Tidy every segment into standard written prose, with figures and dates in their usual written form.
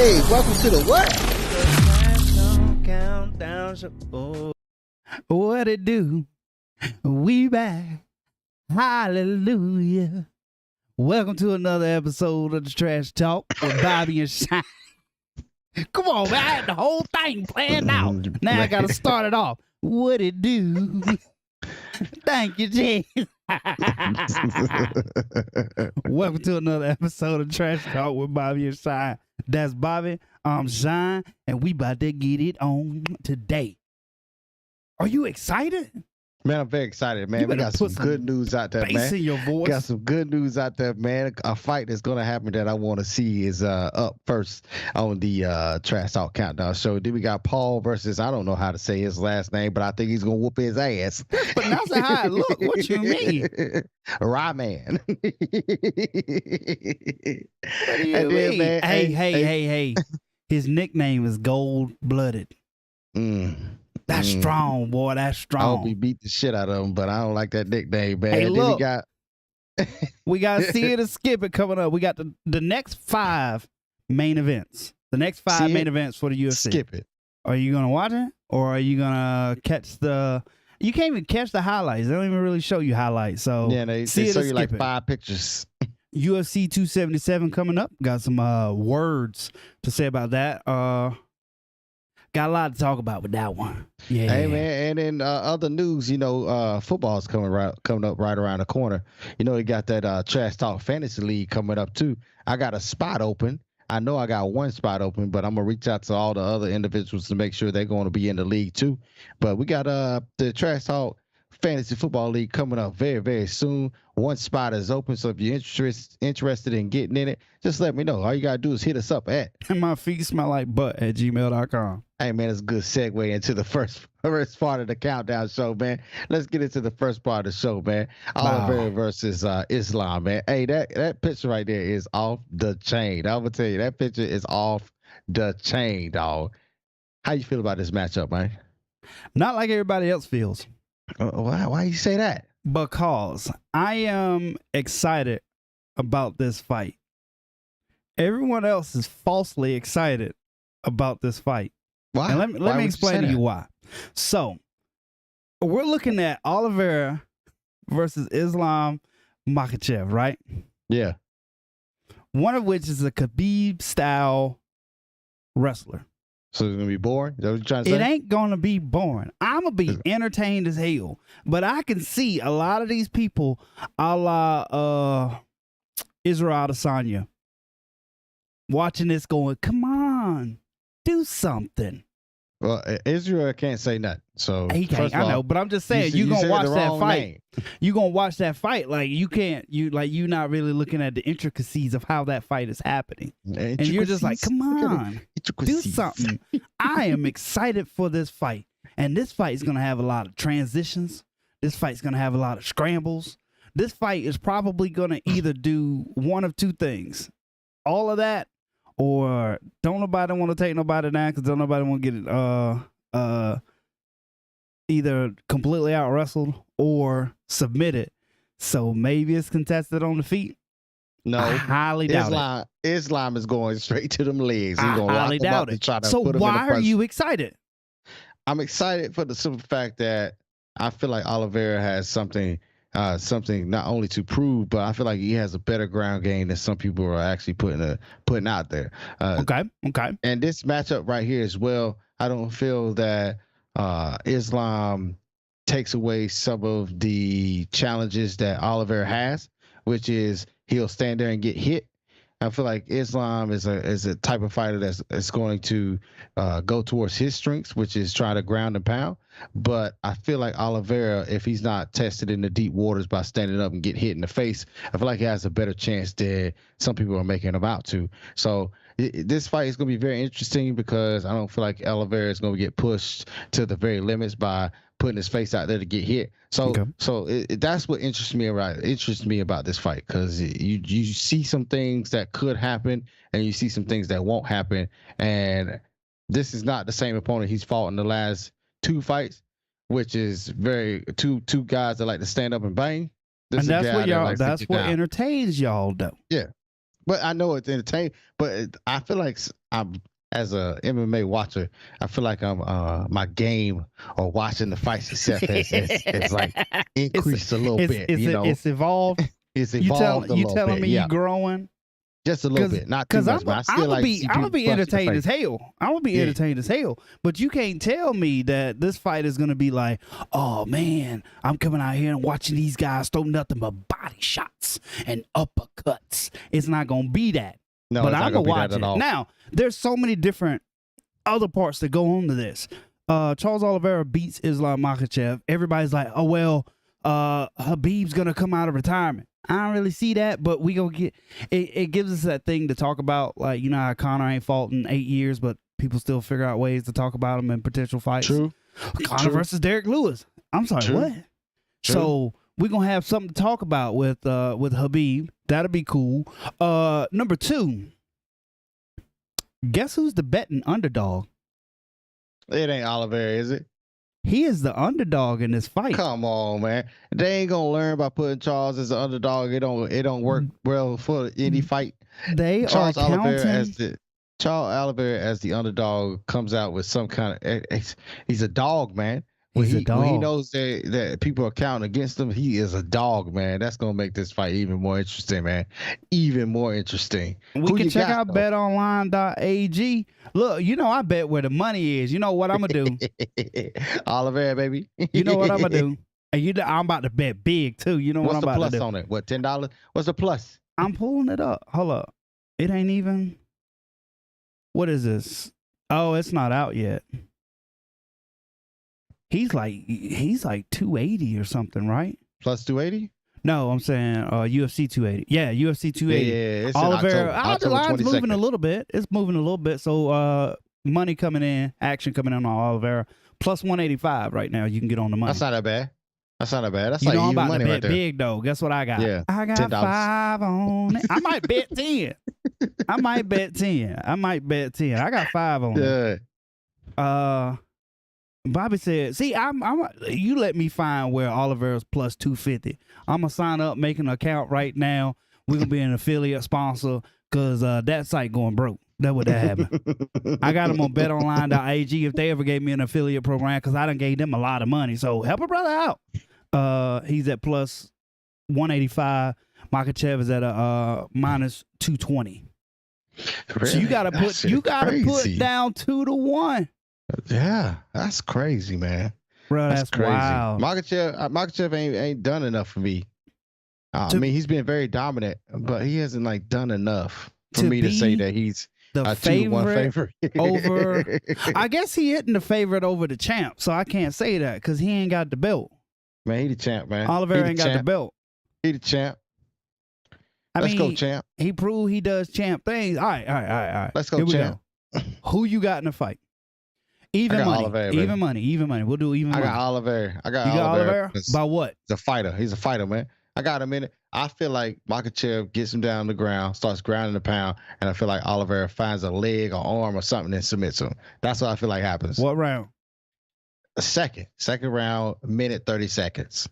Hey, welcome to the what? Countdown show. What it do? We back. Hallelujah. Welcome to another episode of the Trash Talk with Bobby and Shine. Come on, man. I had the whole thing planned out. Now I got to start it off. What it do? Thank you, Jay. Welcome to another episode of Trash Talk with Bobby and Shine. That's Bobby, I'm Shine, and we about to get it on today. Are you excited? Man, I'm very excited, man. We got some good news out there, man. In your voice. Got some good news out there, man. A fight that's going to happen that I want to see is up first on the Trash Talk Countdown show. Then we got Paul versus, I don't know how to say his last name, but I think he's going to whoop his ass. But that's how it look. What you mean? Ryman. What do you mean? Man, hey. His nickname is Gold Blooded. That's strong, boy. That's strong. I hope he beat the shit out of him, but I don't like that nickname, man. Hey, look, we got See It or Skip It coming up. We got the next 5 main events. The next 5 main events for the UFC. Skip it. Are you going to watch it? Or are you going to catch the... You can't even catch the highlights. They don't even really show you highlights. So yeah, they show you like 5 pictures. UFC 277 coming up. Got some words to say about that. Got a lot to talk about with that one. Yeah. Hey, man, and in other news, football's coming up right around the corner. They got that Trash Talk Fantasy League coming up too. I got a spot open. I know I got one spot open, but I'm gonna reach out to all the other individuals to make sure they're going to be in the league too. But we got the Trash Talk Fantasy Football League coming up very, very soon. One spot is open, so if you're interested in getting in it, just let me know. All you gotta do is hit us up at my feet smell like butt at gmail.com. Hey, man, it's a good segue into the first part of the countdown show, man. Let's get into the first part of the show, man. Oliveira versus Islam, man. Hey, that picture right there is off the chain. I'm gonna tell you, that picture is off the chain, dog. How you feel about this matchup, man? Not like everybody else feels. Why you say that? Because I am excited about this fight. Everyone else is falsely excited about this fight. Why? And let me explain to you why. So, we're looking at Oliveira versus Islam Makhachev, right? Yeah. One of which is a Khabib-style wrestler. So it's going to be boring? Is that what you're trying to say? It ain't going to be boring. I'm going to be entertained as hell. But I can see a lot of these people a la Israel Adesanya watching this going, come on, do something. Well, Israel can't say nothing. So he can't. I know, but I'm just saying you're gonna watch that fight. You're gonna watch that fight. Like you're not really looking at the intricacies of how that fight is happening. And you're just like, come on, do something. I am excited for this fight. And this fight is gonna have a lot of transitions. This fight's gonna have a lot of scrambles. This fight is probably gonna either do one of two things. All of that, or don't nobody want to take nobody down because don't nobody want to get it either completely out wrestled or submitted. So maybe it's contested on the feet. No, I highly doubt it. Islam is going straight to them legs. He's going to highly doubt it. So why are you excited? I'm excited for the simple fact that I feel like Oliveira has something not only to prove, but I feel like he has a better ground game than some people are actually putting out there. Okay. And this matchup right here as well, I don't feel that Islam takes away some of the challenges that Oliveira has, which is he'll stand there and get hit. I feel like Islam is a type of fighter that's going to go towards his strengths, which is try to ground and pound. But I feel like Oliveira, if he's not tested in the deep waters by standing up and get hit in the face, I feel like he has a better chance than some people are making him out to. So this fight is going to be very interesting because I don't feel like Oliveira is going to get pushed to the very limits by putting his face out there to get hit. So that's what interests me about this fight, because you see some things that could happen and you see some things that won't happen. And this is not the same opponent he's fought in the last 2 fights, which is two guys that like to stand up and bang. And that's what entertains y'all though. Yeah. But I know it's entertaining. But I feel like I'm as a MMA watcher, I feel like I'm my game or watching the fights itself has like increased a little bit. It's evolved. It's evolved a little bit. You telling me you growing? Just a little bit, not too much. I'm gonna be entertained as hell. I'm gonna be entertained as hell. But you can't tell me that this fight is gonna be like, oh man, I'm coming out here and watching these guys throw nothing but body shots and uppercuts. It's not gonna be that. No, but I'm gonna watch it. Now, there's so many different other parts that go on to this. Charles Oliveira beats Islam Makhachev. Everybody's like, oh well, Khabib's gonna come out of retirement. I don't really see that, but we gonna get it. It gives us that thing to talk about, like, you know how Conor ain't fought in 8 years, but people still figure out ways to talk about him in potential fights. True. Conor versus Derek Lewis. I'm sorry, what? True. So we're gonna have something to talk about with Khabib. That'll be cool. Number 2. Guess who's the betting underdog? It ain't Oliveira, is it? He is the underdog in this fight. Come on, man. They ain't gonna learn by putting Charles as the underdog. It don't work well for any fight. Charles Oliveira as the underdog comes out with some kind of. He's a dog, man. When he knows that people are counting against him, he is a dog, man. That's gonna make this fight even more interesting, man. Even more interesting. We can check out betonline.ag. Look, I bet where the money is. You know what I'm gonna do? Oliveira, baby. You know what I'm gonna do? And I'm about to bet big too. You know what I'm about to do? What's the plus on it? What, $10? What's the plus? I'm pulling it up. Hold up. It ain't even. What is this? Oh, it's not out yet. He's like 280 or something, right? Plus 280? No, I'm saying UFC 280. Yeah, UFC 280. Yeah, it's Oliveira. The line's 22nd. moving a little bit. It's moving a little bit. So money coming in, action coming in on Oliveira. Plus 185 right now. You can get on the money. That's not that bad. That's like I'm about money to bet right there. big though. Guess what I got? Yeah, I got $10. 5 on it. I might bet 10. I might bet 10. I got 5 on it. Bobby said, see, you let me find where Oliveira's plus 250. I'm going to sign up, make an account right now. We're going to be an affiliate sponsor because that site going broke. That would happen. I got them on betonline.ag if they ever gave me an affiliate program because I done gave them a lot of money. So help a brother out. He's at plus 185. Makhachev is at a minus 220. Really? So you got to put down 2-1. Yeah, that's crazy, man. Bro, that's crazy. Wow. Makhachev ain't done enough for me. I mean, he's been very dominant, but he hasn't done enough for me to say that he's the a 2-1 favorite over. I guess he isn't the favorite over the champ, so I can't say that because he ain't got the belt. Man, he the champ, man. Oliveira ain't got the belt. He the champ. Let's go, champ. He proved he does champ things. All right. Let's go, champ. Who you got in the fight? Even money. We'll do even money. I got Oliveira. You got Oliveira? By what? He's a fighter. He's a fighter, man. I got him in it. I feel like Makhachev gets him down on the ground, starts grounding the pound, and I feel like Oliveira finds a leg or arm or something and submits him. That's what I feel like happens. What round? Second round, minute 30 seconds.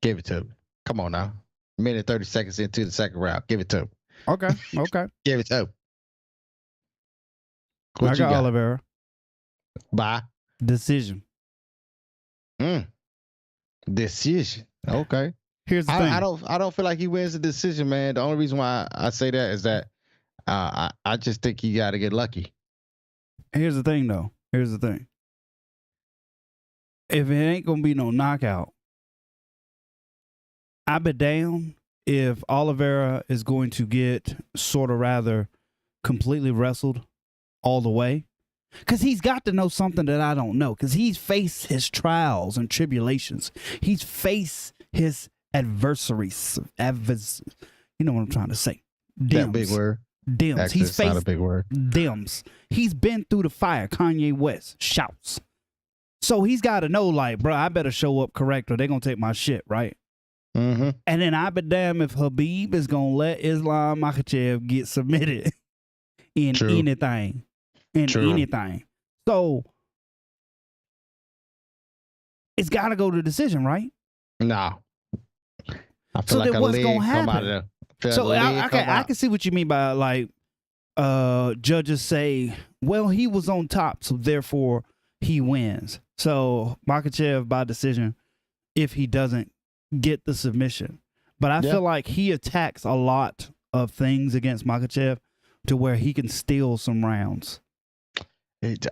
Give it to him. Come on now. Minute 30 seconds into the second round. Give it to him. Okay. Give it to him. I got Oliveira. By decision. Decision. Okay. Here's the thing. I don't feel like he wins the decision, man. The only reason why I say that is that I just think he got to get lucky. Here's the thing, though. If it ain't gonna be no knockout, I bet down if Oliveira is going to get sort of rather completely wrestled all the way. Because he's got to know something that I don't know. Because he's faced his trials and tribulations. He's faced his adversaries. You know what I'm trying to say. That big word. Dims. Actually, he's faced not a big word. dims. He's been through the fire. Kanye West shouts. So he's got to know, like, bro, I better show up correct or they're going to take my shit, right? Mm-hmm. And then I bet damn if Khabib is going to let Islam Makhachev get submitted in anything. Anything. So it's got to go to decision, right? No. I feel like a leg come out of there. So I can see what you mean by like judges say, well, he was on top, so therefore he wins. So Makhachev by decision if he doesn't get the submission. But I feel like he attacks a lot of things against Makhachev to where he can steal some rounds. Bruh,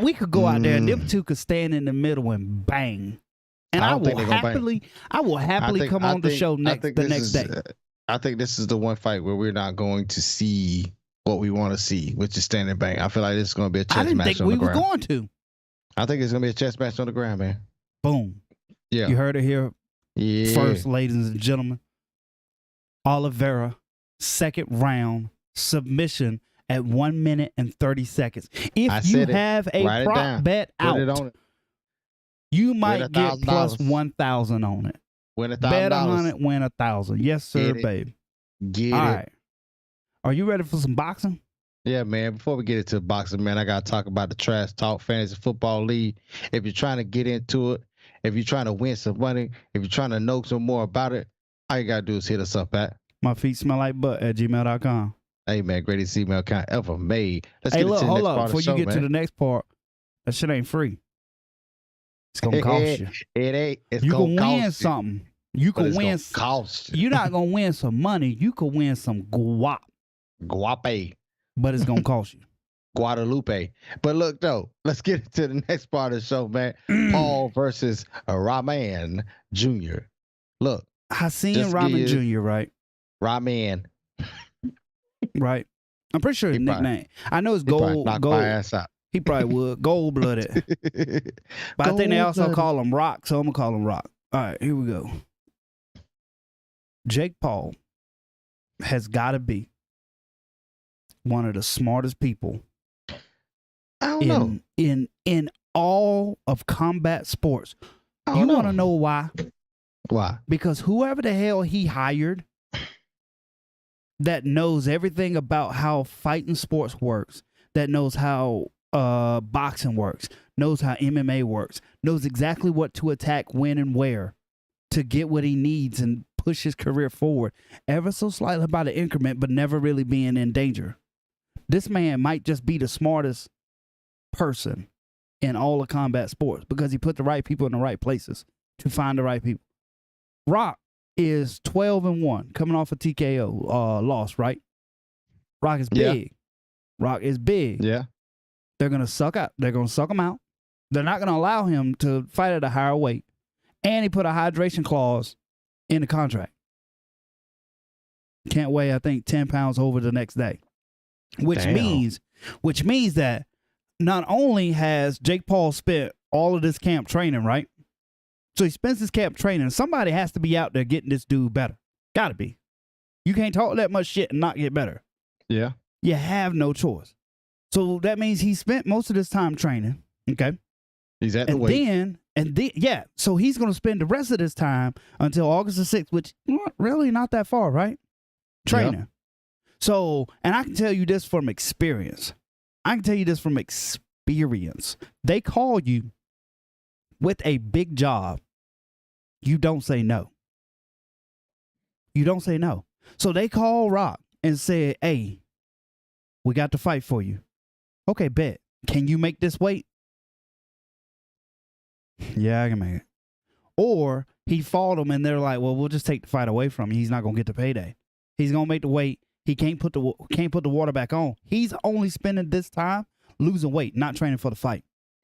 we could go out there and them two could stand in the middle and bang. And I will happily come on the show the next day. I think this is the one fight where we're not going to see what we want to see, which is stand and bang. I feel like this is going to be a chess match on the ground. I didn't think we were going to. I think it's going to be a chess match on the ground, man. Boom. Yeah. You heard it here first, ladies and gentlemen. Oliveira, second round, submission at 1 minute and 30 seconds. If you have a prop bet out, you might get plus 1,000 on it. Win $1,000. Bet 100, win 1,000. Yes, sir, baby. Get All it. right. Are you ready for some boxing? Yeah, man. Before we get into boxing, man, I got to talk about the Trash Talk Fantasy Football League. If you're trying to get into it, if you're trying to win some money, if you're trying to know some more about it, all you got to do is hit us up at My feet smell like butt at gmail.com. Hey, man, greatest email account ever made. Let's get into the next part of the show, before you get to the next part, that shit ain't free. It's going to cost you. It ain't. It's you going to win something. You can win. Cost you. You're not going to win some money. You could win some guap. Guape. But it's going to cost you. Guadalupe. But look, though, let's get into the next part of the show, man. Paul versus Rahman Jr. Look. Hasim Rahman Jr., right? Rahman. Right. I'm pretty sure his nickname. I know it's gold. He probably would. Gold-blooded. But I think they also call him Rock, so I'm going to call him Rock. All right, here we go. Jake Paul has got to be one of the smartest people in all of combat sports. You want to know why? Why? Because whoever the hell he hired that knows everything about how fighting sports works, that knows how boxing works, knows how MMA works, knows exactly what to attack, when, and where to get what he needs and push his career forward ever so slightly by the increment, but never really being in danger. This man might just be the smartest person in all of combat sports because he put the right people in the right places to find the right people. Rock is 12-1 coming off a TKO loss, right? Rock is big. Rock is big. Yeah. They're going to suck out. They're going to suck him out. They're not going to allow him to fight at a higher weight. And he put a hydration clause in the contract. Can't weigh, I think, 10 pounds over the next day. Which means that not only has Jake Paul spent all of this camp training, right? So he spends his camp training. Somebody has to be out there getting this dude better. Gotta be. You can't talk that much shit and not get better. Yeah. You have no choice. So that means he spent most of this time training. Okay. He's at the weight. Yeah. So he's going to spend the rest of this time until August the 6th, which really not that far, right? Training. Yep. So, and I can tell you this from experience. They call you with a big job. You don't say no. So they call Rock and said, hey, we got to fight for you. Okay, bet. Can you make this weight? Yeah, I can make it. Or he fought him and they're like, well, we'll just take the fight away from you. He's not going to get the payday. He's going to make the weight. He can't put the water back on. He's only spending this time losing weight, not training for the fight.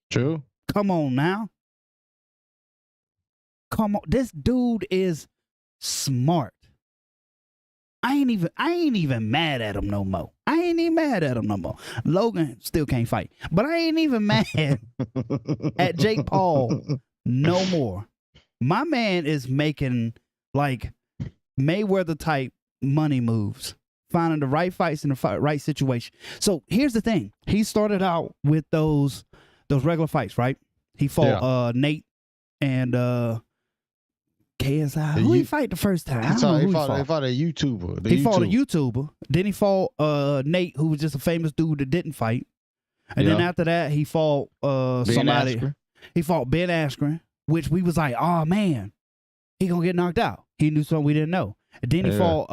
True. Come on now. Come on. This dude is smart. I ain't even mad at him no more. Logan still can't fight. But I ain't even mad at Jake Paul no more. My man is making like Mayweather type money moves, finding the right fights in the right situation. So here's the thing. He started out with those regular fights, right? He fought Nate and KSI. Who he fight the first time? He fought a YouTuber. He fought a YouTuber. Then he fought Nate, who was just a famous dude that didn't fight. And then after that, he fought somebody. Askren. He fought Ben Askren, which we was like, oh man, he gonna get knocked out. He knew something we didn't know. And then he fought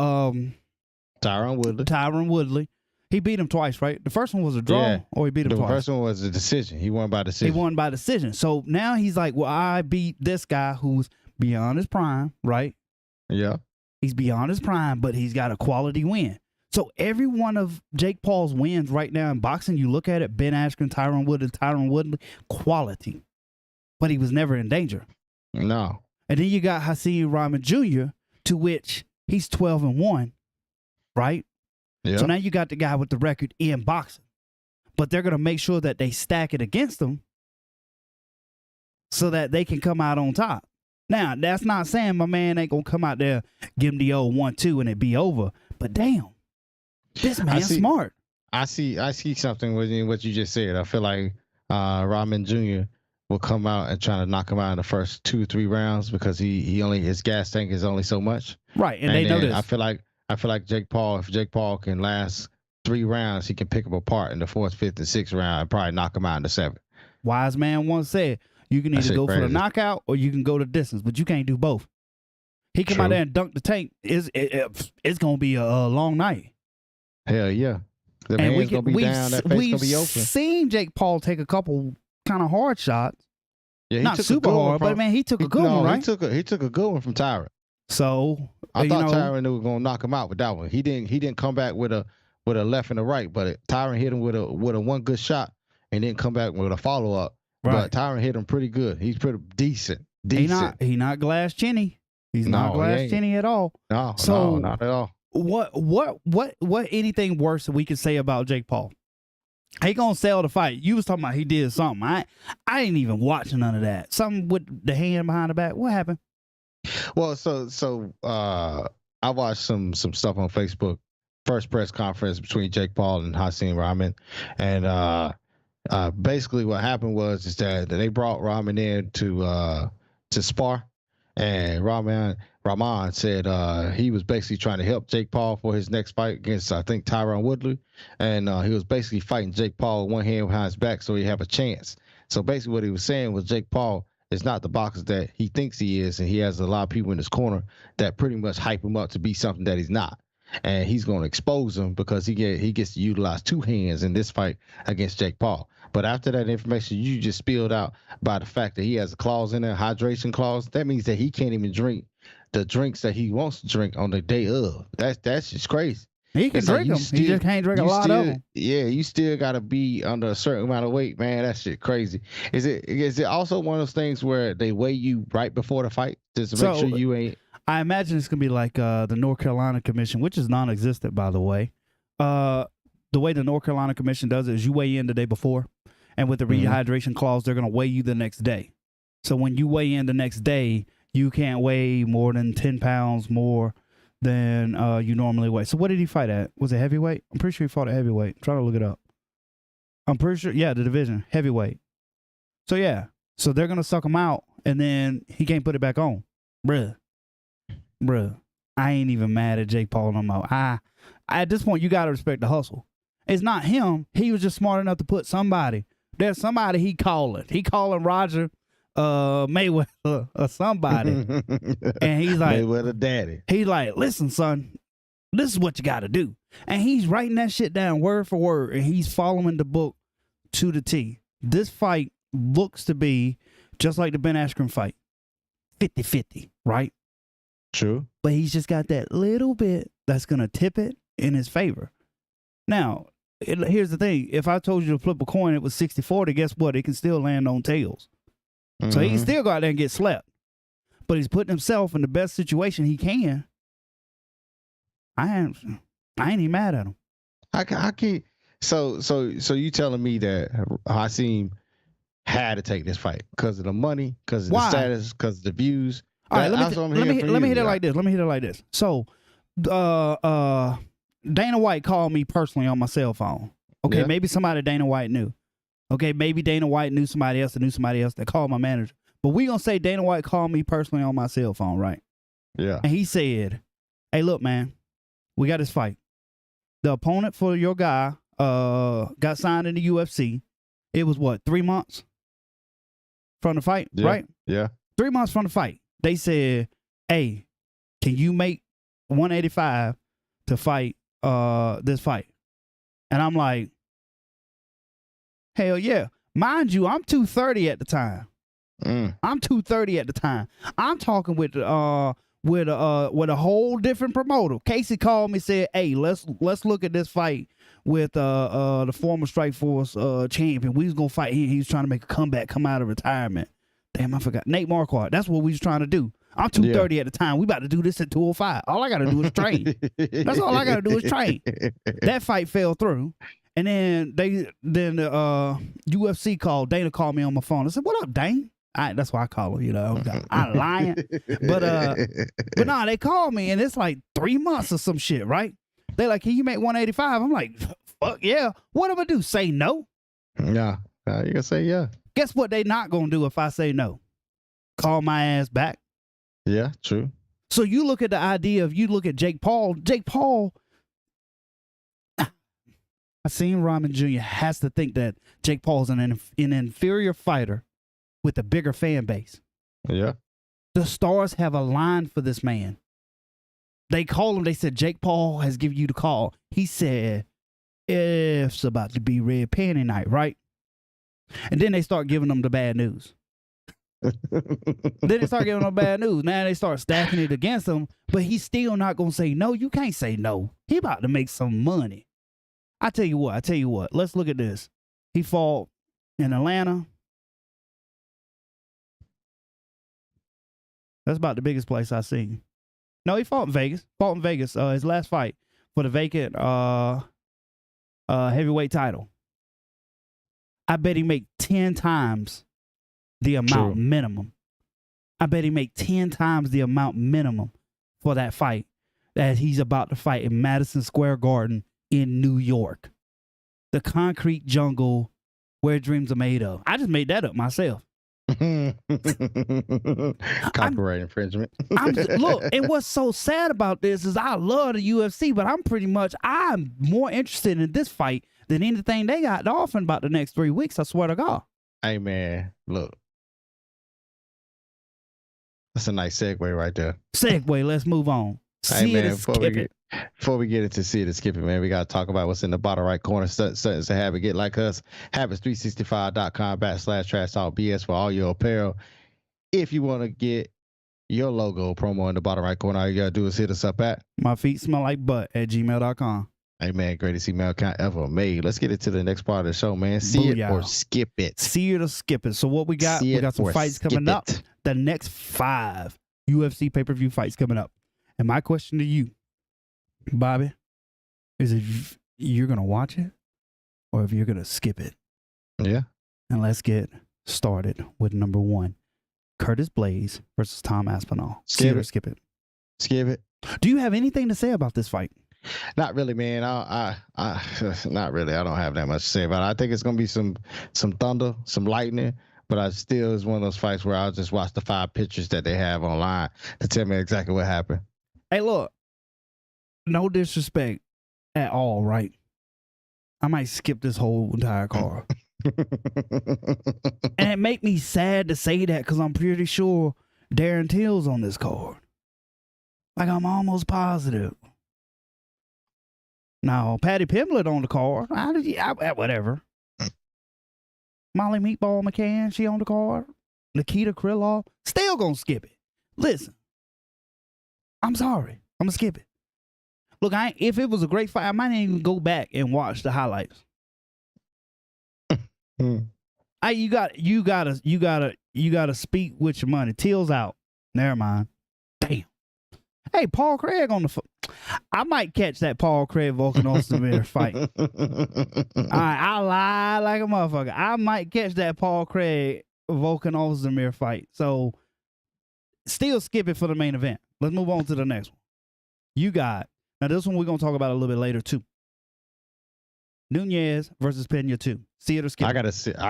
Tyron Woodley. He beat him twice, right? The first one was a draw, or he beat him twice? The first one was a decision. He won by decision. So now he's like, well, I beat this guy who's beyond his prime, right? Yeah. He's beyond his prime, but he's got a quality win. So every one of Jake Paul's wins right now in boxing, you look at it, Ben Askren, Tyron Woodley, quality. But he was never in danger. No. And then you got Hakeem Rahman Jr., to which he's 12-1, right? Yeah. So now you got the guy with the record in boxing. But they're going to make sure that they stack it against him so that they can come out on top. Now, that's not saying my man ain't going to come out there, give him the old 1-2 and it be over. But damn, this man's smart. I see something with what you just said. I feel like Rahman Jr. will come out and try to knock him out in the first 2-3 rounds because his gas tank is only so much. Right, and they know this. I feel like Jake Paul, if Jake Paul can last 3 rounds, he can pick him apart in the 4th, 5th, and 6th round and probably knock him out in the 7th. Wise man once said, you can either go for the knockout or you can go the distance, but you can't do both. He come out there and dunk the tank. It's going to be a long night. Hell yeah. The man's going to be down, that face going to be open. We've seen Jake Paul take a couple kind of hard shots. Yeah, he not took super hard, but man, he took a good one, right? He took a good one from Tyron. So I thought Tyron was going to knock him out with that one. He didn't come back with a left and a right, but Tyron hit him with a one good shot and didn't come back with a follow up. Right. But Tyron hit him pretty good. He's pretty decent. He not glass chinny. He's not glass chinny at all. No, not at all. What anything worse that we could say about Jake Paul? He gonna sell the fight. You was talking about he did something. I didn't even watch none of that. Something with the hand behind the back. What happened? Well, so I watched some stuff on Facebook. First press conference between Jake Paul and Hakeem Rahman, and basically what happened is that they brought Rahman in to spar, and Rahman said he was basically trying to help Jake Paul for his next fight against, I think, Tyron Woodley, and he was basically fighting Jake Paul with one hand behind his back so he have a chance. So basically what he was saying was Jake Paul is not the boxer that he thinks he is, and he has a lot of people in his corner that pretty much hype him up to be something that he's not. And he's going to expose him because he gets to utilize 2 hands in this fight against Jake Paul. But after that information you just spilled out by the fact that he has a clause in there, hydration clause, that means that he can't even drink the drinks that he wants to drink on the day of. That's just crazy. He can drink them. He just can't drink a lot of them. Yeah, you still got to be under a certain amount of weight, man. That shit crazy. Is it also one of those things where they weigh you right before the fight just to make sure you ain't? I imagine it's gonna be like the North Carolina Commission, which is non-existent, by the way. The way the North Carolina Commission does it is you weigh in the day before, and with the rehydration clause, they're gonna weigh you the next day. So when you weigh in the next day, you can't weigh more than 10 pounds more than you normally weigh. So what did he fight at? Was it heavyweight? I'm pretty sure he fought at heavyweight. I'm trying to look it up. I'm pretty sure, yeah, the division, heavyweight. So yeah, so they're gonna suck him out, and then he can't put it back on, bruh. I ain't even mad at Jake Paul no more. At this point, you gotta respect the hustle. It's not him. He was just smart enough to put somebody. There's somebody he calling. He calling Roger Mayweather or somebody. And he's like, Mayweather daddy. He's like, listen, son, this is what you gotta do. And he's writing that shit down word for word, and he's following the book to the T. This fight looks to be just like the Ben Askren fight. 50-50, right? True. But he's just got that little bit that's going to tip it in his favor. Now, here's the thing. If I told you to flip a coin, it was 60-40, guess what? It can still land on tails. So he can still go out there and get slept. But he's putting himself in the best situation he can. I ain't even mad at him. I can't. So you telling me that Hakeem had to take this fight because of the money, because of the status, because of the views? All right, let me hit it like this. So, Dana White called me personally on my cell phone. Okay, maybe somebody Dana White knew. Okay, maybe Dana White knew somebody else that called my manager. But we gonna say Dana White called me personally on my cell phone, right? Yeah. And he said, "Hey, look, man, we got this fight. The opponent for your guy got signed in the UFC. It was what, 3 months from the fight, right? Yeah. 3 months from the fight. They said, hey, can you make 185 to fight this fight? And I'm like, hell yeah. Mind you, I'm 230 at the time. I'm 230 at the time. I'm talking with a whole different promoter. Casey called me, said, "Hey, let's look at this fight with the former Strikeforce champion. We was gonna fight him. He was trying to make a comeback, come out of retirement. Damn, I forgot. Nate Marquardt. That's what we was trying to do. I'm 230 at the time. We about to do this at 205. All I got to do is train. That's all I got to do is train." That fight fell through. And then the UFC called. Dana called me on my phone. I said, "What up, Dane?" That's why I call him, I'm lying. But no, they called me and it's like 3 months or some shit, right? They like, "Can you make 185? I'm like, fuck yeah. What am I do? Say no? Yeah. You're gonna say yeah. Guess what they not gonna do if I say no? Call my ass back. Yeah, true. So you look at the idea of, you look at Jake Paul. Jake Paul, I seen Rahman Jr. has to think that Jake Paul's an inferior fighter with a bigger fan base. Yeah. The stars have aligned for this man. They called him. They said, "Jake Paul has given you the call." He said, "It's about to be red panty night, right?" And then they start giving him the bad news. Now they start stacking it against him, but he's still not going to say no. You can't say no. He about to make some money. I tell you what. Let's look at this. He fought in Atlanta. That's about the biggest place I've seen. No, he fought in Vegas. His last fight for the vacant heavyweight title. I bet he make 10 times the amount minimum. I bet he make 10 times the amount minimum for that fight that he's about to fight in Madison Square Garden in New York. The concrete jungle where dreams are made of. I just made that up myself. Copyright infringement. Look, and what's so sad about this is I love the UFC, but I'm more interested in this fight than anything they got to offer about the next 3 weeks. I swear to God. Hey man, look. That's a nice segue right there. Let's move on. Hey man, before we get into see it and skip it, man, we gotta talk about what's in the bottom right corner. Something to have it. Get like us. Habits365.com/trash talk BS for all your apparel. If you want to get your logo promo in the bottom right corner, all you gotta do is hit us up at myfeetsmelllikebutt@gmail.com. Hey man, greatest email account ever made. Let's get into the next part of the show, man. See it or skip it. See it or skip it. So what we got? We got some fights coming up. The next 5 UFC pay-per-view fights coming up. And my question to you, Bobby, is if you're gonna watch it or if you're gonna skip it. Yeah. And let's get started with number 1. Curtis Blaze versus Tom Aspinall. Skip it. Skip it. Do you have anything to say about this fight? Not really, man. I not really. I don't have that much to say about it. I think it's gonna be some thunder, some lightning, but I still is one of those fights where I'll just watch the 5 pictures that they have online to tell me exactly what happened. Hey, look, no disrespect at all, right? I might skip this whole entire card. And it make me sad to say that because I'm pretty sure Darren Till's on this card. Like, I'm almost positive. No, Patty Pimblett on the card. Whatever. Molly Meatball McCann, she on the card. Nikita Krylov, still gonna skip it. Listen, I'm sorry. I'm gonna skip it. Look, if it was a great fight, I might even go back and watch the highlights. You gotta speak with your money. Till's out. Never mind. Damn. Hey, Paul Craig on the I might catch that Paul Craig Volkan Ozdemir fight. All right, I lie like a motherfucker. I might catch that Paul Craig Volkan Ozdemir fight. So still skip it for the main event. Let's move on to the next one. Now this one we're gonna talk about a little bit later too. Nunez versus Pena 2. See it or skip it? I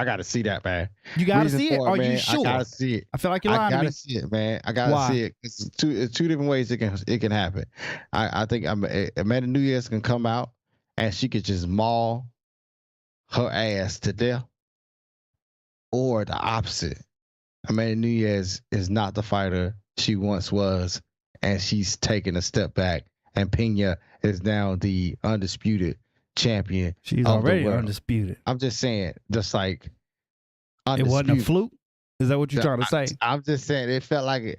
gotta see that, man. You gotta see it? Are you sure? I gotta see it. I feel like you're lying to me. I gotta see it, man. I gotta see it. It's two different ways it can happen. I think Amanda Nunez can come out and she could just maul her ass to death, or the opposite. Amanda Nunez is not the fighter she once was, and she's taken a step back, and Pena is now the undisputed champion. She's already undisputed. I'm just saying, just like undisputed. It wasn't a fluke. Is that what you're trying to say? I'm just saying, it felt like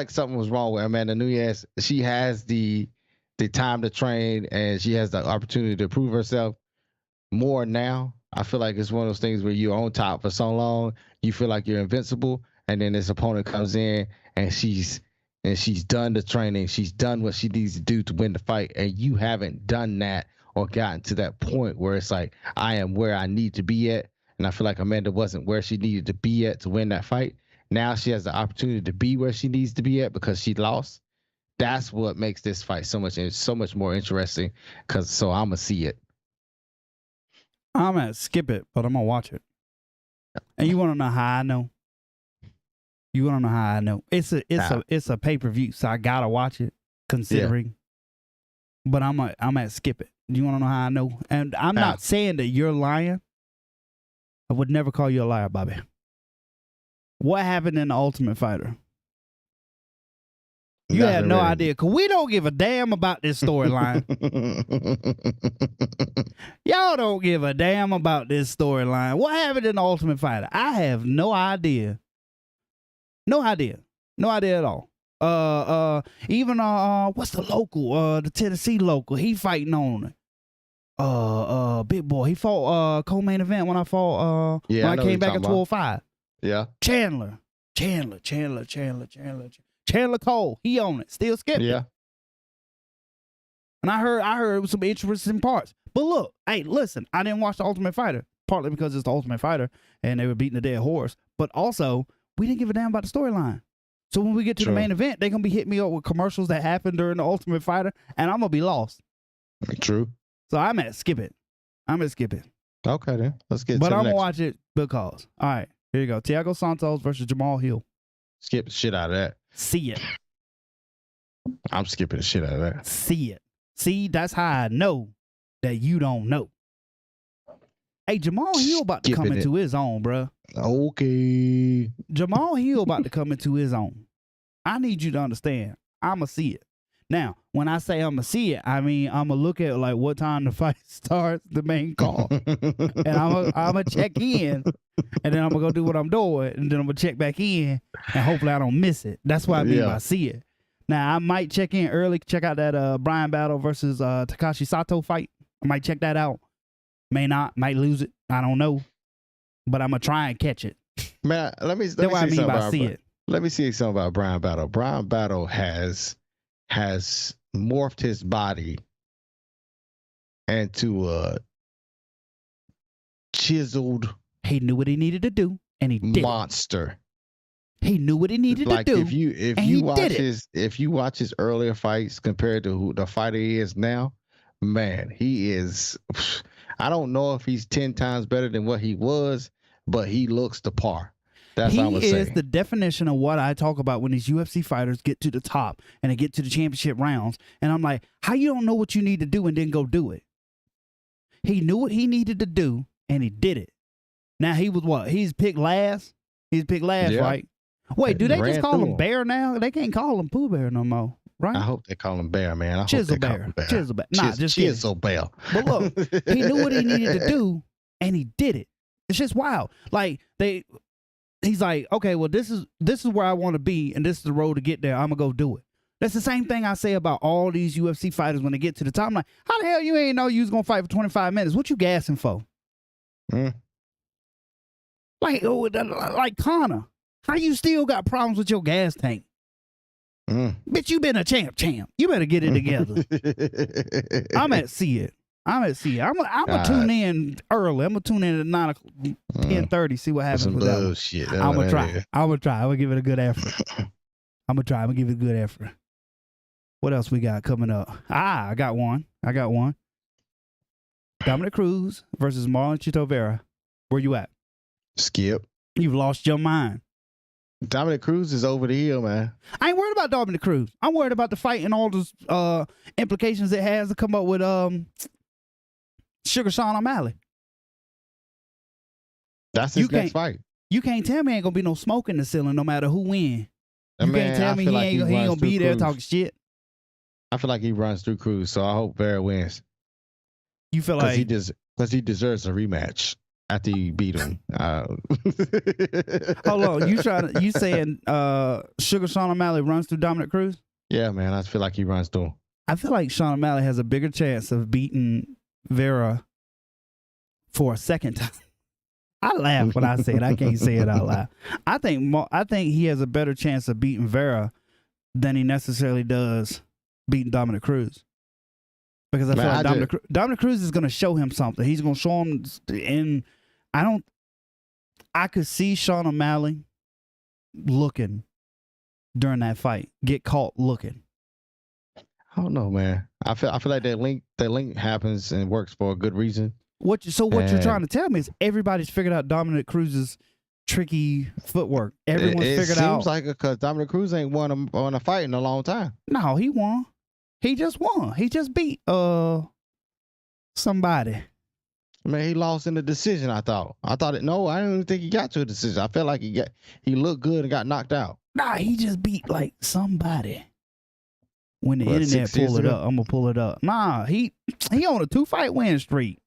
something was wrong with Amanda Nunes. She has the time to train, and she has the opportunity to prove herself more now. I feel like it's one of those things where you're on top for so long, you feel like you're invincible, and then this opponent comes in and she's done the training, she's done what she needs to do to win the fight, and you haven't done that or gotten to that point where it's like, I am where I need to be at. And I feel like Amanda wasn't where she needed to be at to win that fight. Now she has the opportunity to be where she needs to be at because she lost. That's what makes this fight so much more interesting. So I'm gonna see it. I'm gonna skip it, but I'm gonna watch it. And you want to know how I know? You want to know how I know? It's a pay-per-view, so I gotta watch it. Considering, but I'm gonna skip it. You want to know how I know? And I'm not saying that you're lying. I would never call you a liar, Bobby. What happened in The Ultimate Fighter? You had no idea, because we don't give a damn about this storyline. Y'all don't give a damn about this storyline. What happened in The Ultimate Fighter? I have no idea. No idea. No idea at all. Even what's the local? The Tennessee local. He fighting on it. Big boy. He fought co-main event when I fought when I came back at 205. Yeah. Chandler Cole, he on it. Still skipping. Yeah. And I heard some interesting parts. But look, hey, listen, I didn't watch The Ultimate Fighter, partly because it's The Ultimate Fighter and they were beating a dead horse. But also, we didn't give a damn about the storyline. So when we get to the main event, they're going to be hitting me up with commercials that happened during The Ultimate Fighter, and I'm going to be lost. True. So I'm going to skip it. Okay, then. Let's get But to I'm going to watch it because. All right, here you go. Thiago Santos versus Jamal Hill. Skip the shit out of that. See it. I'm skipping the shit out of that. See it. See, that's how I know that you don't know. Hey, Jamal Hill about to come into his own, bro. Okay. Jamal Hill about to come into his own. I need you to understand. I'ma see it. Now, when I say I'ma see it, I mean I'ma look at like what time the fight starts, the main call, and I'ma check in, and then I'm gonna go do what I'm doing, and then I'm gonna check back in, and hopefully I don't miss it. That's what I mean by see it. Now I might check in early, check out that Brian Battle versus Takashi Sato fight. I might check that out. May not, might lose it. I don't know, but I'm gonna try and catch it. Man, let me see something about Brian Battle. Brian Battle has morphed his body into a chiseled. He knew what he needed to do, and he did. Monster. He knew what he needed to do. If you watch his earlier fights compared to who the fighter he is now, man, he is. I don't know if he's 10 times better than what he was, but he looks the par. That's what I'm saying. He is the definition of what I talk about when these UFC fighters get to the top and they get to the championship rounds. And I'm like, how you don't know what you need to do and then go do it? He knew what he needed to do and he did it. Now he was what? He's picked last? He's picked last, right? Wait, do they just call him Bear now? They can't call him Pooh Bear no more, right? I hope they call him Bear, man. Chisel Bear. Nah, just Chisel Bear. But look, he knew what he needed to do and he did it. It's just wild. Like he's like, okay, well, this is where I want to be, and this is the road to get there. I'm gonna go do it. That's the same thing I say about all these UFC fighters when they get to the top. I'm like, how the hell you ain't know you was gonna fight for 25 minutes? What you gassing for? Like Connor, how you still got problems with your gas tank? Bitch, you been a champ. You better get it together. I'm at see it. I'm gonna tune in early. I'm gonna tune in at 10:30. See what happens with that. I'm gonna try. I'm gonna give it a good effort. I'm gonna give it a good effort. What else we got coming up? I got one. Dominic Cruz versus Marlon Chito Vera. Where you at? Skip. You've lost your mind. Dominic Cruz is over the hill, man. I ain't worried about Dominic Cruz. I'm worried about the fight and all the implications it has to come up with Sugar Sean O'Malley. That's his next fight. You can't tell me ain't gonna be no smoke in the ceiling no matter who win. You can't tell me he ain't gonna be there talking shit. I feel like he runs through Cruz, so I hope Vera wins. You feel like because he deserves a rematch after you beat him. Hold on, you saying Sugar Sean O'Malley runs through Dominic Cruz? Yeah, man, I feel like he runs through him. I feel like Sean O'Malley has a bigger chance of beating Vera for a second time. I laugh when I say it. I can't say it out loud. I think he has a better chance of beating Vera than he necessarily does beating Dominic Cruz. Because I feel like Dominic Cruz is going to show him something. He's going to show him, and I could see Sean O'Malley looking during that fight, get caught looking. I don't know, man. I feel like that link happens and works for a good reason. What you're trying to tell me is everybody's figured out Dominic Cruz's tricky footwork. Everyone's figured out. It seems like it because Dominic Cruz ain't won a fight in a long time. No, he won. He just won. He just beat somebody. Man, he lost in the decision. I thought no, I didn't even think he got to a decision. I felt like he looked good and got knocked out. Nah, he just beat like somebody. When the internet pull it up, I'm gonna pull it up. Nah, he on a 2-fight win streak.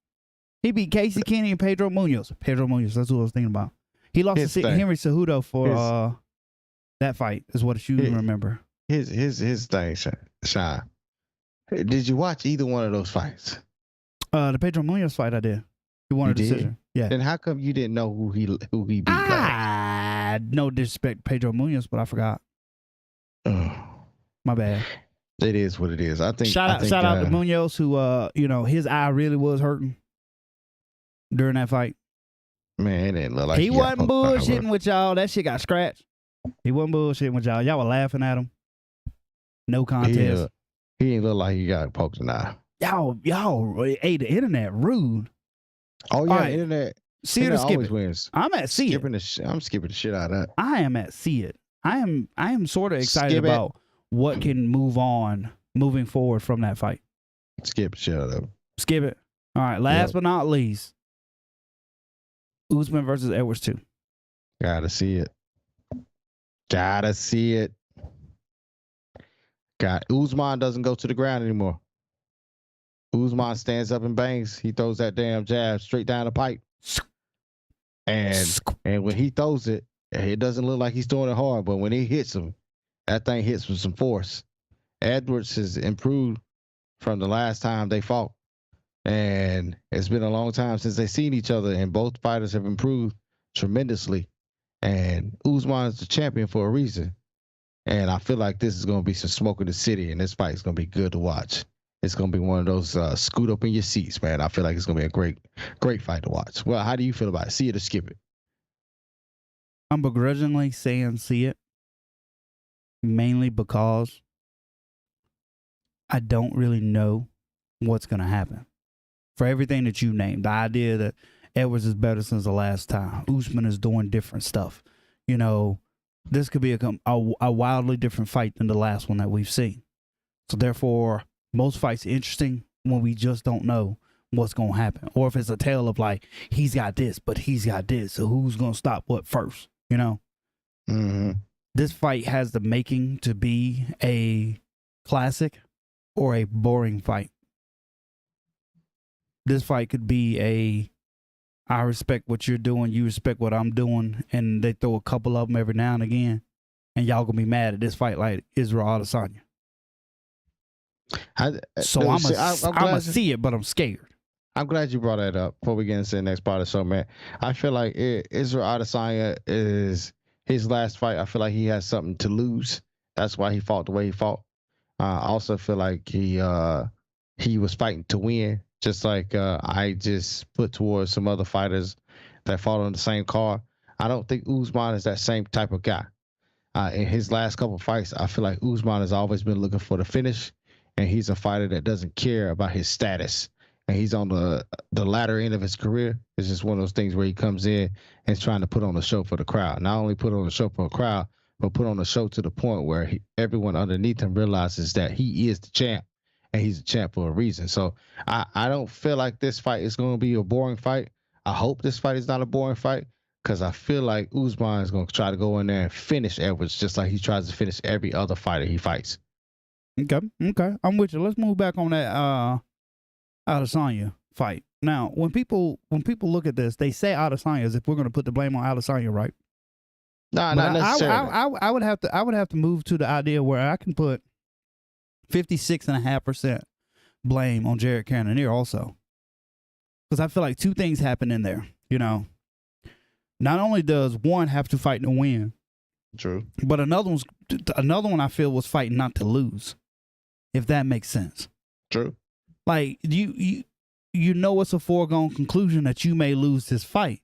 He beat Casey Kenny and Pedro Munoz. Pedro Munoz, that's what I was thinking about. He lost to Henry Cejudo for that fight, is what you remember. His thing, Sean. Did you watch either one of those fights? The Pedro Munoz fight, I did. He won a decision. Yeah. Then how come you didn't know who he beat? No disrespect, Pedro Munoz, but I forgot. My bad. It is what it is. I think. Shout out to Munoz, who his eye really was hurting during that fight. Man, it didn't look like he wasn't bullshitting with y'all. That shit got scratched. He wasn't bullshitting with y'all. Y'all were laughing at him. No contest. He didn't look like he got poked in the eye. Y'all, the internet rude. Oh yeah, right. Internet. See it or skip it. Wins. I'm at see it. I'm skipping the shit out of that. I am at see it. I am sort of excited about what can moving forward from that fight. Skip the shit out of it. Skip it. All right. Last but not least, Usman versus Edwards 2. Gotta see it. Usman doesn't go to the ground anymore. Usman stands up and bangs. He throws that damn jab straight down the pipe. And when he throws it, it doesn't look like he's throwing it hard, but when he hits him, that thing hits with some force. Edwards has improved from the last time they fought. And it's been a long time since they've seen each other, and both fighters have improved tremendously. And Usman is the champion for a reason. And I feel like this is going to be some smoke in the city, and this fight is going to be good to watch. It's going to be one of those scoot up in your seats, man. I feel like it's going to be a great, great fight to watch. Well, how do you feel about it? See it or skip it? I'm begrudgingly saying see it, mainly because I don't really know what's going to happen. For everything that you named, the idea that Edwards is better since the last time, Usman is doing different stuff. This could be a wildly different fight than the last one that we've seen. So therefore, most fights are interesting when we just don't know what's going to happen. Or if it's a tale of like, he's got this, but he's got this. So who's going to stop what first? Mm-hmm. This fight has the making to be a classic or a boring fight. This fight could be I respect what you're doing, you respect what I'm doing, and they throw a couple of them every now and again, and y'all gonna be mad at this fight like Israel Adesanya. I'm gonna see it, but I'm scared. I'm glad you brought that up before we get into the next part of the show, man. I feel like Israel Adesanya is his last fight. I feel like he has something to lose. That's why he fought the way he fought. I also feel like he was fighting to win. Just like I just put towards some other fighters that fought on the same card. I don't think Usman is that same type of guy. In his last couple of fights, I feel like Usman has always been looking for the finish, and he's a fighter that doesn't care about his status. And he's on the latter end of his career. It's just one of those things where he comes in and is trying to put on a show for the crowd. Not only put on a show for a crowd, but put on a show to the point where everyone underneath him realizes that he is the champ. And he's a champ for a reason. So I don't feel like this fight is going to be a boring fight. I hope this fight is not a boring fight because I feel like Usman is going to try to go in there and finish Edwards just like he tries to finish every other fighter he fights. Okay, I'm with you. Let's move back on that Adesanya fight. Now, when people look at this, they say Adesanya as if we're going to put the blame on Adesanya, right? No, not necessarily. I would have to move to the idea where I can put 56.5% blame on Jared Cannonier also, because I feel like two things happen in there. You know, not only does one have to fight to win, true, but another one I feel was fighting not to lose, if that makes sense. True. Like you know it's a foregone conclusion that you may lose this fight,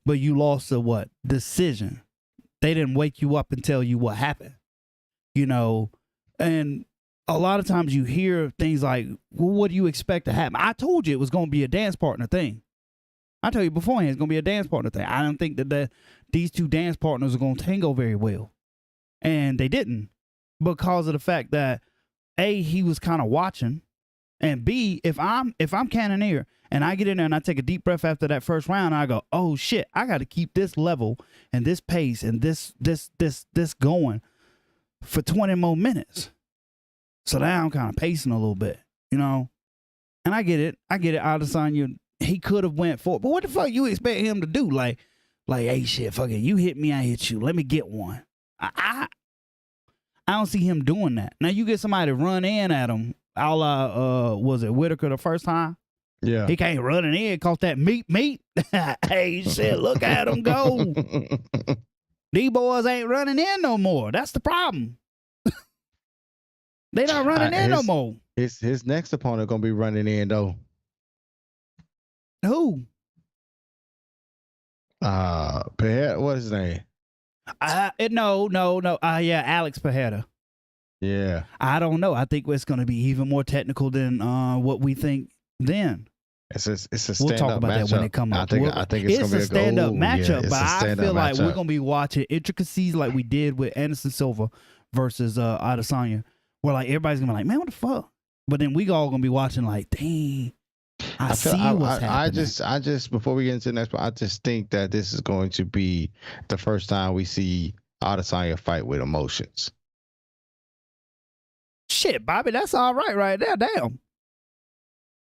but you lost a what? Decision. They didn't wake you up and tell you what happened. You know, and a lot of times you hear things like, well, what do you expect to happen? I told you it was going to be a dance partner thing. I told you beforehand it's going to be a dance partner thing. I don't think that these two dance partners are going to tango very well. And they didn't, because of the fact that A, he was kind of watching, and B, if I'm Cannonier and I get in there and I take a deep breath after that first round, and I go, oh shit, I got to keep this level and this pace and this going for 20 more minutes. So now I'm kind of pacing a little bit, you know? And I get it. Adesanya, he could have went for it. But what the fuck you expect him to do? Like, hey, shit, fuck it. You hit me, I hit you. Let me get one. I don't see him doing that. Now, you get somebody to run in at him, a la, was it Whitaker the first time? Yeah. He can't run in, caught that meat. Hey, shit, look at him go. These boys ain't running in no more. That's the problem. They not running in no more. His next opponent gonna be running in though. Who? Pereira, what is his name? No. Yeah, Alex Pereira. Yeah. I don't know. I think it's gonna be even more technical than what we think then. It's a stand-up We'll talk about matchup. that when it comes up. I think it's gonna be a stand-up matchup, yeah, but I feel like we're gonna be watching intricacies like we did with Anderson Silva versus Adesanya. Where like everybody's gonna be like, man, what the fuck? But then we all gonna be watching like, dang, I see what's happening. I just before we get into the next part, I just think that this is going to be the first time we see Adesanya fight with emotions. Shit, Bobby, that's all right there. Damn.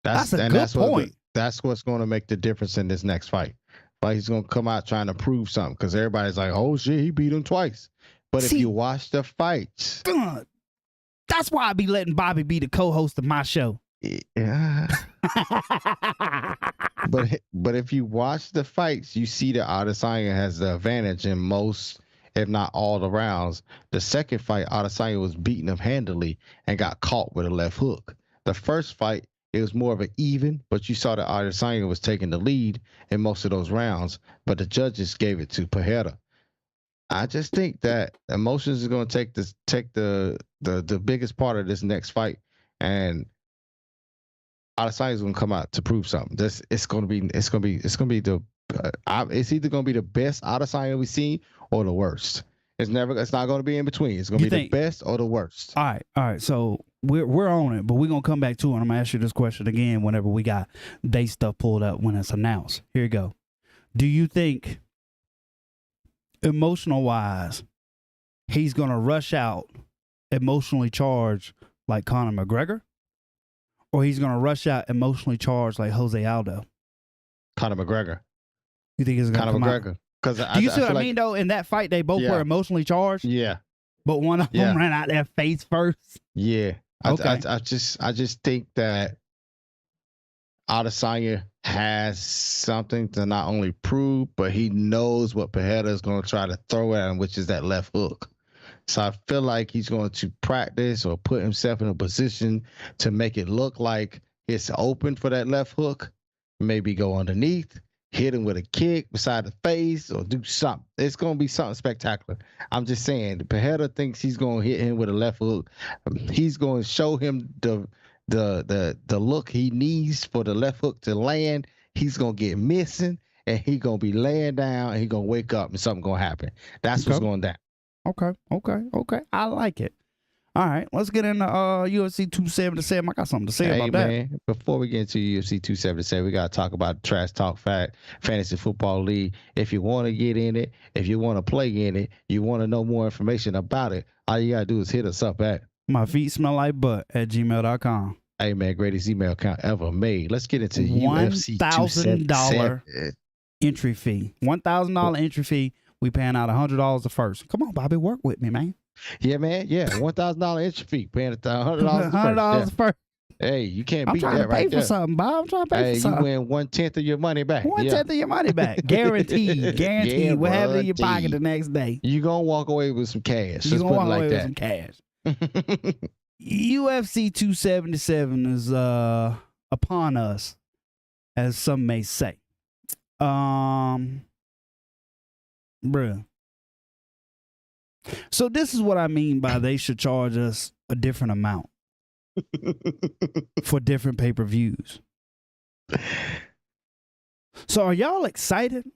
That's a good point. That's what's going to make the difference in this next fight. Like he's going to come out trying to prove something because everybody's like, oh shit, he beat him twice. But if you watch the fights. That's why I be letting Bobby be the co-host of my show. Yeah. but if you watch the fights, you see that Adesanya has the advantage in most, if not all, the rounds. The second fight, Adesanya was beating him handily and got caught with a left hook. The first fight, it was more of an even, but you saw that Adesanya was taking the lead in most of those rounds, but the judges gave it to Pereira. I just think that emotions is going to take the biggest part of this next fight, and Adesanya is going to come out to prove something. It's either going to be the best Adesanya we've seen or the worst. It's not going to be in between. It's going to be the best or the worst. All right. So we're on it, but we're going to come back to it. I'm going to ask you this question again whenever we got day stuff pulled up when it's announced. Here you go. Do you think, emotional wise, he's gonna rush out emotionally charged like Conor McGregor, or he's gonna rush out emotionally charged like Jose Aldo? Conor McGregor. You think he's gonna come McGregor? Because do you see what I mean though? In that fight, they both were emotionally charged. Yeah, but one of them ran out there face first. Yeah. Okay. I just think that Adesanya has something to not only prove, but he knows what Pereira is going to try to throw at him, which is that left hook. So I feel like he's going to practice or put himself in a position to make it look like it's open for that left hook. Maybe go underneath, hit him with a kick beside the face, or do something. It's going to be something spectacular. I'm just saying, Pereira thinks he's going to hit him with a left hook. He's going to show him the look he needs for the left hook to land. He's gonna get missing, and he gonna be laying down, and he gonna wake up, and something gonna happen. That's what's going down. Okay. I like it. All right, let's get into UFC 277. I got something to say about that. Man, before we get into UFC 277, we got to talk about Trash Talk Fantasy Football League. If you want to get in it, if you want to play in it, you want to know more information about it, all you got to do is hit us up at my feet smell like butt at gmail.com. Hey, man, greatest email account ever made. Let's get into UFC $1,000 entry fee. $1,000 entry fee. We paying out $100 the first. Come on, Bobby, work with me, man. Yeah, man. Yeah, $1,000 entry fee, paying $100 $100 first. Hey, you can't beat that right there. I'm trying to pay for something, Bob. I'm trying to pay for something. You win 1/10 of your money back. 1/10 of your money back. Guaranteed. Guaranteed. We'll have it in your pocket the next day. You're going to walk away with some cash. You're going to walk away with some cash. UFC 277 is upon us, as some may say. Bruh. So this is what I mean by they should charge us a different amount for different pay-per-views. So are y'all excited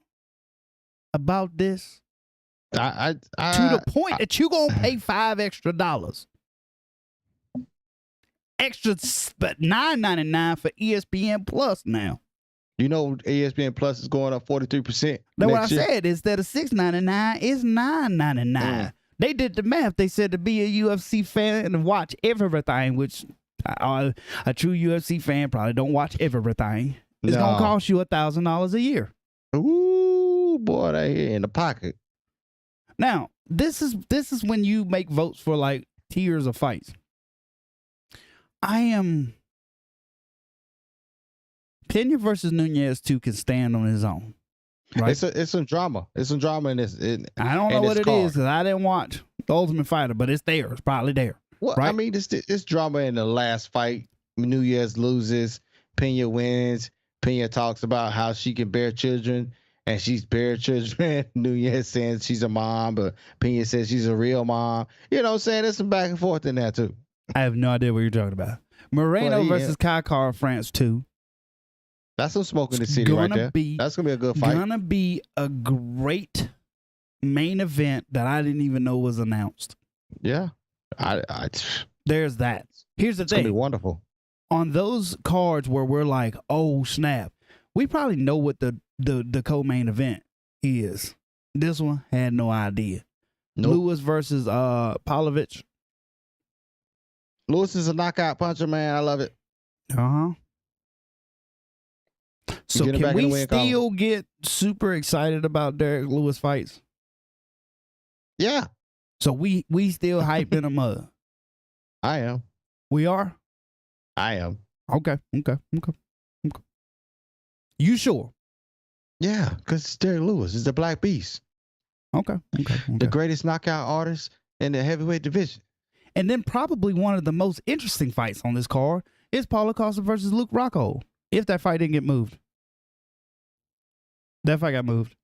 about this? To the point that you gonna pay $5 extra. Extra, but $9.99 for ESPN Plus now. You know, ESPN Plus is going up 43%. That's what I said. Instead of $6.99, it's $9.99. They did the math. They said to be a UFC fan and watch everything, which a true UFC fan probably don't watch everything. It's gonna cost you $1,000 a year. Ooh, boy, that in the pocket. Now, this is when you make votes for like tiers of fights. Pena versus Nunez 2 can stand on his own. Right? It's some drama. It's some drama in this. I don't know what it is because I didn't watch The Ultimate Fighter, but it's there. It's probably there. Well, right? I mean, it's drama in the last fight. Nunez loses. Pena wins. Pena talks about how she can bear children, and she's bear children. Nunez saying she's a mom, but Pena says she's a real mom. You know what I'm saying? There's some back and forth in that, too. I have no idea what you're talking about. Moreno versus Kai Kara France 2. That's some smoke in the city right there. That's going to be a good fight. Going to be a great main event that I didn't even know was announced. Yeah. There's that. Here's the thing. It's going to be wonderful. On those cards where we're like, oh, snap, we probably know what the co-main event is. This one had no idea. Nope. Lewis versus Pavlovich. Lewis is a knockout puncher, man. I love it. Uh-huh. So can we still get super excited about Derek Lewis fights? Yeah. So we still hyping him up. I am. We are? I am. Okay. You sure? Yeah, because it's Derek Lewis. It's the Black Beast. Okay. The greatest knockout artist in the heavyweight division. And then probably one of the most interesting fights on this card is Paulo Costa versus Luke Rockhold. If that fight didn't get moved. That fight got moved.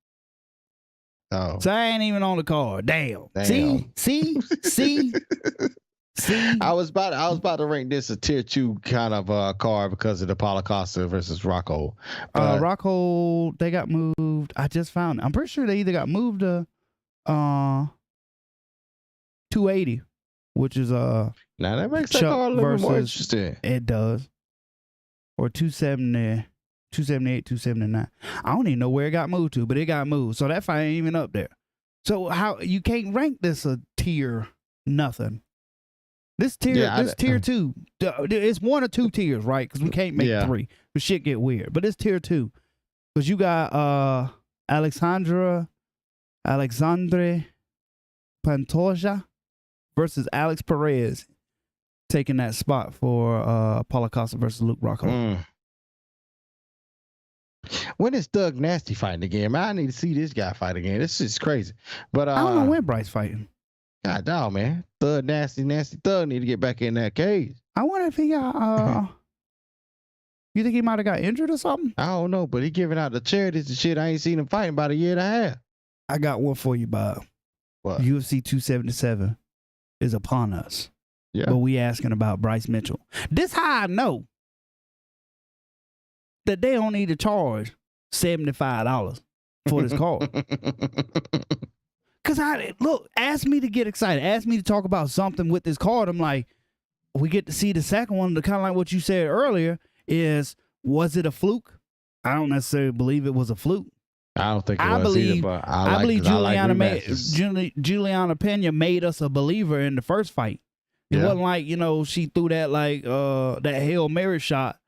Oh. So I ain't even on the card. Damn. See? I was about to rank this a tier 2 kind of card because of the Paulo Costa versus Rockhold. Rockhold, they got moved. I just found it. I'm pretty sure they either got moved to 280, which is now that makes that card a little more interesting. It does. Or 270. 278, 279. I don't even know where it got moved to, but it got moved. So that fight ain't even up there. So how you can't rank this a tier nothing. This tier, tier 2. It's 1 or 2 tiers, right? Because we can't make 3. The shit get weird. But it's tier 2. Because you got Alexandre Pantoja versus Alex Perez taking that spot for Paulo Costa versus Luke Rockhold. When is Doug Nasty fighting again? Man, I need to see this guy fight again. This is crazy. But I don't know when Bryce fighting. God dog, man. Thug nasty Thug need to get back in that cage. I wonder if he got you think he might have got injured or something? I don't know, but he giving out the charities and shit. I ain't seen him fighting about a year and a half. I got one for you, Bob. What? UFC 277 is upon us. Yeah. But we asking about Bryce Mitchell. This how I know that they don't need to charge $75 for this card. Because ask me to get excited. Ask me to talk about something with this card. I'm like, we get to see the second one. Kind of like what you said earlier was it a fluke? I don't necessarily believe it was a fluke. I don't think it was either, but I believe Juliana Pena made us a believer in the first fight. It wasn't like, she threw that that Hail Mary shot,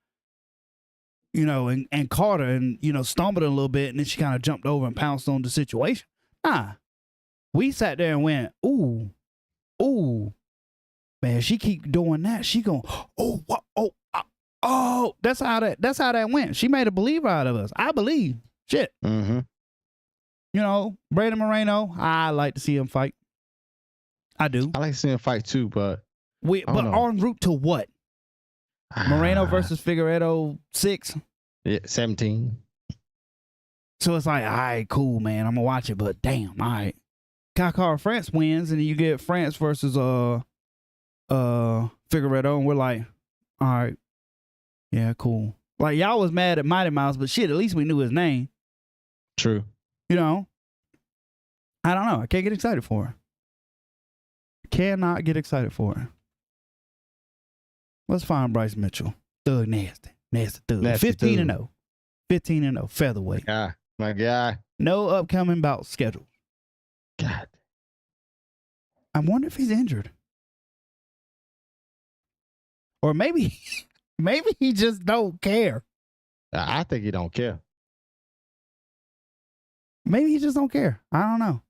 and caught her and, stumbled a little bit, and then she kind of jumped over and pounced on the situation. Nah. We sat there and went, ooh. Man, she keep doing that. She going, oh, that's how that went. She made a believer out of us. I believe. Shit. Mm-hmm. Brandon Moreno, I like to see him fight. I do. I like to see him fight too, but en route to what? Moreno versus Figueiredo 6? Yeah, 17. So it's like, all right, cool, man. I'm gonna watch it, but damn, all right. Kakar France wins, and then you get France versus Figueiredo, and we're like, all right, yeah, cool. Like, y'all was mad at Mighty Mouse, but shit, at least we knew his name. True. I don't know. I can't get excited for her. Cannot get excited for her. Let's find Bryce Mitchell. Thug nasty. Nasty thug. 15-0. 15-0. Featherweight. Yeah, my guy. No upcoming bout scheduled. God. I wonder if he's injured. Or maybe he just don't care. I think he don't care. Maybe he just don't care. I don't know.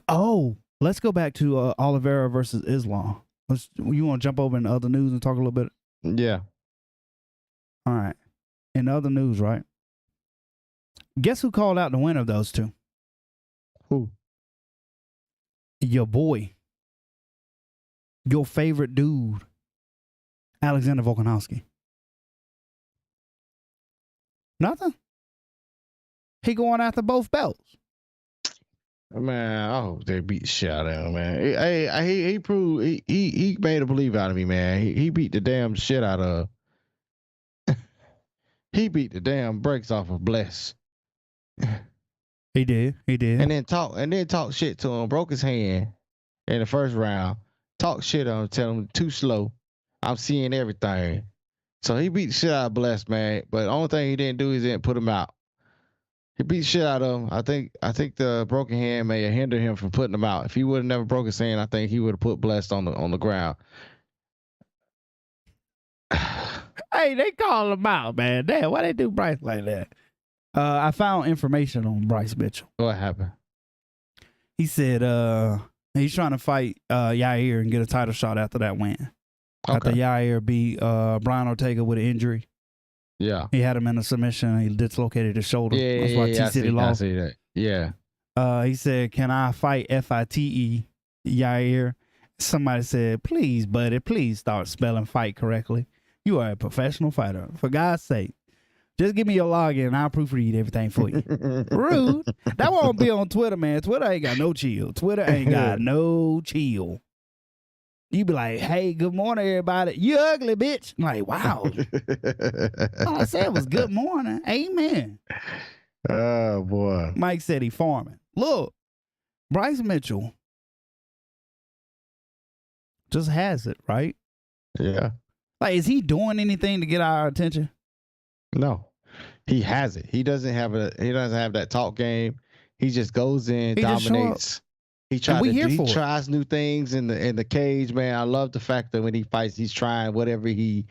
Oh, let's go back to Oliveira versus Islam. You want to jump over into other news and talk a little bit? Yeah. All right. In other news, right? Guess who called out the winner of those two? Who? Your boy. Your favorite dude. Alexander Volkanovski. Nothing? He going after both belts. Man, I hope they beat the shit out of him, man. He proved he made a believe out of me, man. He beat the damn shit out of. He beat the damn brakes off of Bless. He did. And then talk shit to him. Broke his hand in the first round. Talk shit on him. Tell him too slow. I'm seeing everything. So he beat the shit out of Bless, man. But the only thing he didn't do is didn't put him out. He beat the shit out of him. I think the broken hand may have hindered him from putting him out. If he would have never broke his hand, I think he would have put Blessed on the ground. Hey, they call him out, man. Damn, why they do Bryce like that? I found information on Bryce Mitchell. What happened? He said he's trying to fight Yair and get a title shot after that win. Okay. After Yair beat Brian Ortega with an injury. Yeah. He had him in a submission. He dislocated his shoulder. Yeah, that's why T-City lost. I see that. Yeah. He said, can I fight FITE Yair? Somebody said, please, buddy, please start spelling fight correctly. You are a professional fighter. For God's sake. Just give me your login and I'll proofread everything for you. Rude. That won't be on Twitter, man. Twitter ain't got no chill. Twitter ain't got no chill. You be like, hey, good morning, everybody. You ugly, bitch. I'm like, wow. All I said was good morning. Amen. Oh, boy. Mike said he farming. Look, Bryce Mitchell just has it, right? Yeah. Like, is he doing anything to get our attention? No. He has it. He doesn't have that talk game. He just goes in, dominates. He tries new things in the cage, man. I love the fact that when he fights, he's trying whatever he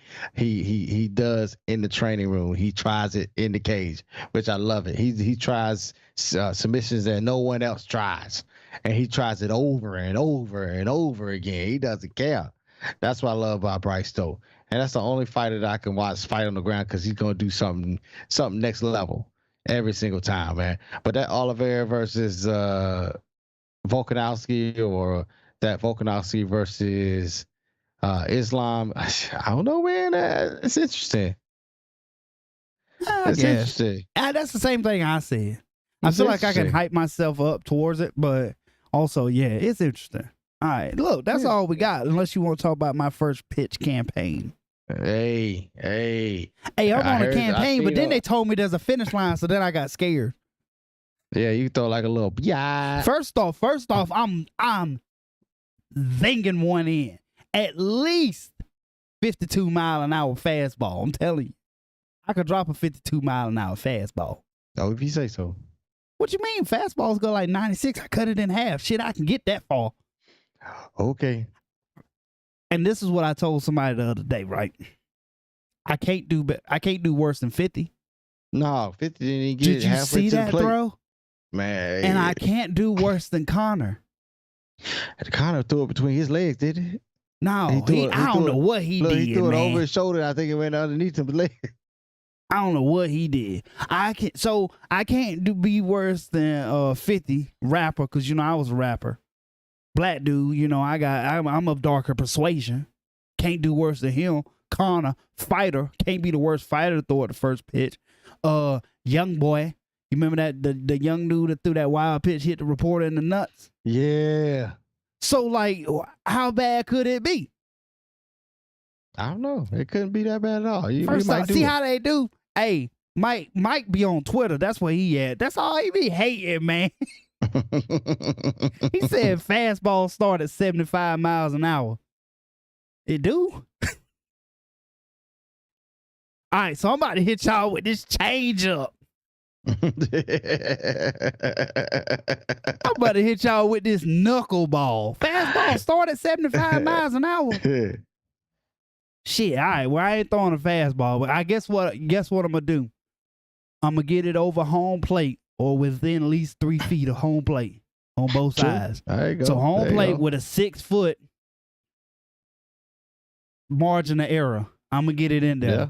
does in the training room. He tries it in the cage, which I love it. He tries submissions that no one else tries, and he tries it over and over and over again. He doesn't care. That's what I love about Bryce, though, and that's the only fighter that I can watch fight on the ground because he's gonna do something next level every single time, man. But that Oliveira versus Volkanovski, or that Volkanovski versus Islam, I don't know, man. It's interesting. Interesting. That's the same thing I said. I feel like I can hype myself up towards it, but also, yeah, it's interesting. All right, look, that's all we got. Unless you want to talk about my first pitch campaign. Hey, I'm on a campaign, but then they told me there's a finish line, so then I got scared. Yeah, you throw like a little yeah. First off, I'm zinging one in. At least 52-mile-an-hour fastball. I'm telling you. I could drop a 52-mile-an-hour fastball. Oh, if you say so. What you mean? Fastballs go like 96. I cut it in half. Shit, I can get that far. Okay. And this is what I told somebody the other day, right? I can't do worse than 50. No, 50 didn't even get Did you halfway see to that the plate. throw? Man. And I can't do worse than Connor. Connor threw it between his legs, did he? No, I don't know what he did. He threw it over his shoulder. I think it went underneath his leg. I don't know what he did. I can't be worse than 50 rapper, because I was a rapper. Black dude, I'm of darker persuasion. Can't do worse than him. Connor, fighter, can't be the worst fighter to throw at the first pitch. Young boy, you remember that the young dude that threw that wild pitch hit the reporter in the nuts? Yeah. So like, how bad could it be? I don't know. It couldn't be that bad at all. First off, see how they do? Hey, Mike be on Twitter. That's where he at. That's all he be hating, man. He said fastball start at 75 miles an hour. It do? All right, so I'm about to hit y'all with this change up. I'm about to hit y'all with this knuckleball. Fastball start at 75 miles an hour. Shit, all right. Well, I ain't throwing a fastball, but I guess what I'm gonna do? I'm gonna get it over home plate or within at least 3 feet of home plate on both sides. There you go. So home plate with a 6-foot margin of error. I'm gonna get it in there. Yeah.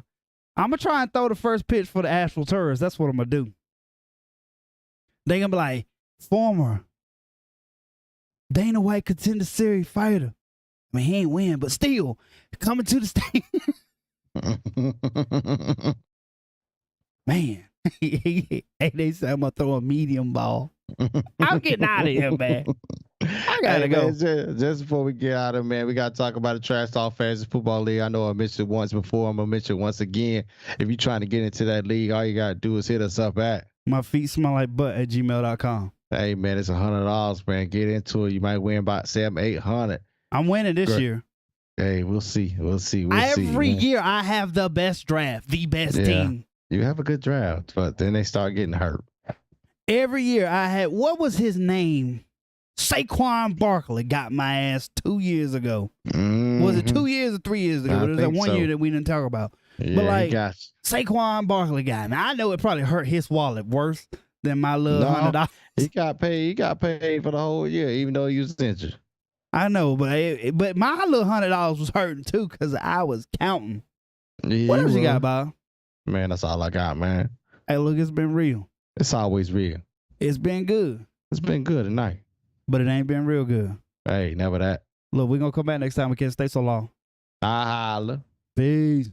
I'm gonna try and throw the first pitch for the Asheville Tourists. That's what I'm gonna do. They gonna be like, former Dana White Contender Series fighter. I mean, he ain't win, but still coming to the state. Man, hey, they say I'm gonna throw a medium ball. I'm getting out of here, man. I gotta go. Man, just before we get out of, man, we gotta talk about the Trash Talk Fantasy Football League. I know I mentioned it once before. I'm gonna mention it once again. If you're trying to get into that league, all you gotta do is hit us up at myfeetsmelllikebutt@gmail.com. Hey man, it's $100, man. Get into it. You might win about $700-800. I'm winning this year. Hey, we'll see. Every year I have the best draft, the best team. You have a good draft, but then they start getting hurt. Every year I had, what was his name? Saquon Barkley got my ass 2 years ago. Mm-hmm. Was it 2 years or 3 years ago? It was that one year that we didn't talk about. Yeah, but like, Saquon Barkley got me. I know it probably hurt his wallet worse than my little $100. He got paid. He got paid for the whole year, even though he was injured. I know, but my little $100 was hurting too because I was counting. Yeah, what else you got, Bob? Man, that's all I got, man. Hey, look, it's been real. It's always real. It's been good. It's been good tonight. But it ain't been real good. Hey, never that. Look, we're going to come back next time. We can't stay so long. I holla. Peace.